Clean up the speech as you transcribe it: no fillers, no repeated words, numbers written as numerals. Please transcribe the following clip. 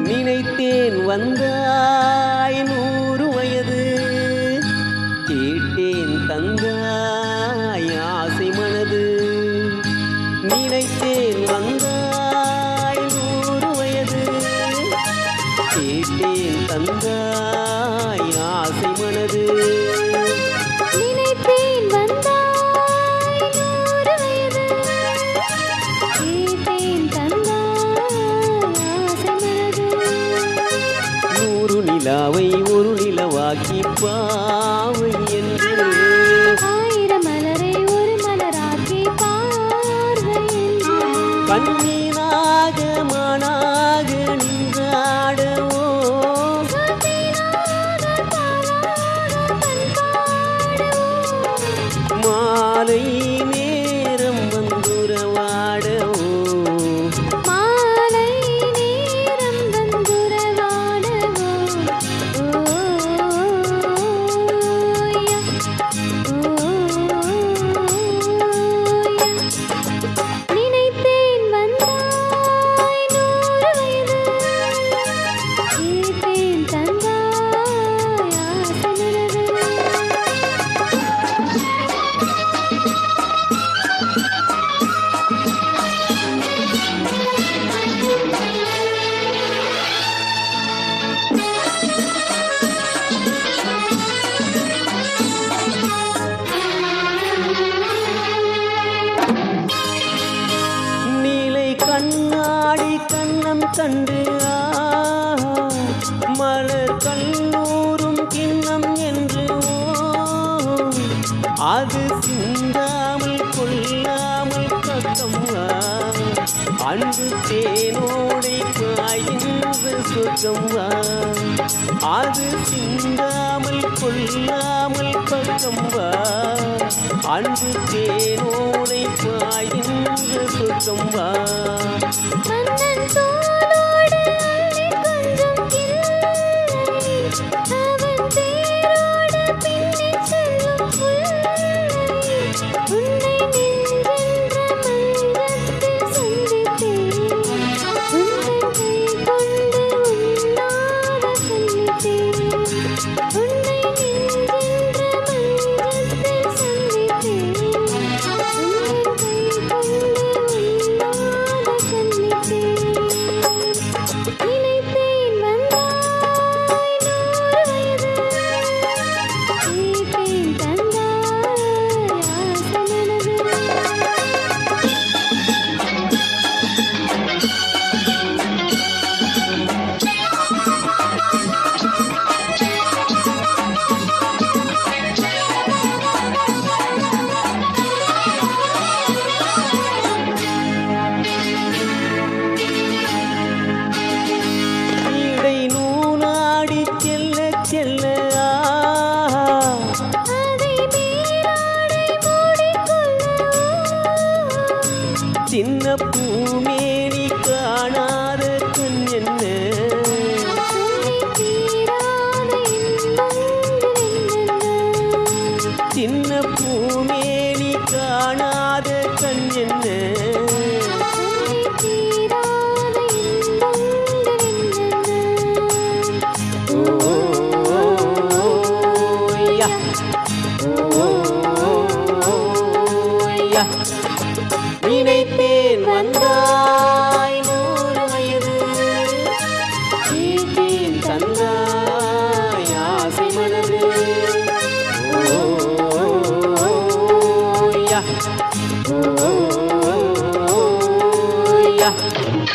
நினைத்தேன் வந்தாய் 100 வயது, கேட்டேன் தந்தாய் ஆசை மனது. நினைத்தேன் வந்தாய் 100 வயது, கேட்டேன் தந்தாய் ஆசை மனது. நினைத்தேன் வந்தாய் 100 வயது, கேட்டேன் தந்தாய் ஆசை மனது. 100 நிலாவை ஒரு நிலவாக்கி பாவை என்று, 1000 மலரை ஒரு மலராக்கி பார்வை என்று. கண்ணீனாக மானாக நின்றாடவோ, மாலை நேரம் வந்துறவாடவோ, மாலை நேரம் வந்துறவாடவோ. ஓய்யா, ஓய்யா. நினைத்தேன் வந்தாய் 100 வயது, கேட்டேன் தந்தாய் ஆசை மனது. நீலை கண்ணாடி கண்ணம் கண்டு மலர் கல்லூரும் கிண்ணம் என்று, அது சிந்தாமல் கொள்ளாமல் பக்கம் வா, அன்பு தேனோடை பாய்கின்ற சொர்க்கம் வா. அது சிந்தாமல் கொள்ளாமல் பக்கம் வா, அன்பு தேனோடை பாய்கின்ற சொர்க்கம் வா. மன்னன் தோளோடு அள்ளி கொஞ்சம் கிள்ளை, அவன் தேரோடு பின்னிச் செல்லும் புல்லை. உன்னை நெஞ்சென்ற மஞ்சத்தில் சந்தித்தேன், உந்தன் கை கொண்டு உண்ணாத கண்ணித்தேன். உன்னை நெஞ்சென்ற மஞ்சத்தில் சந்தித்தேன், உந்தன் கை கொண்டு உண்ணாத கண்ணித்தேன். நினைத்தேன் வந்தாய் 100 வயது, கேட்டேன் தந்தாய் ஆசை மனது. இடை நூலாடி செல்ல செல்ல அதை மேலாடை மூடிக்கொள்ளவோ, சின்ன பூமேனி காணாத கண் என்ன, சொல்லித் தீராத இன்பங்கள் என்னென்ன. சின்ன பூமேனி காணாத கண் என்ன. சொல்லித் தீராத இன்பங்கள் என்னென்ன. ஓய்யா, ஓய்யா. நினைத்தேன் வந்தாய் 100 வயது, கேட்டேன் தந்தாய் ஆசை மனது. ஓய்யா, ஓ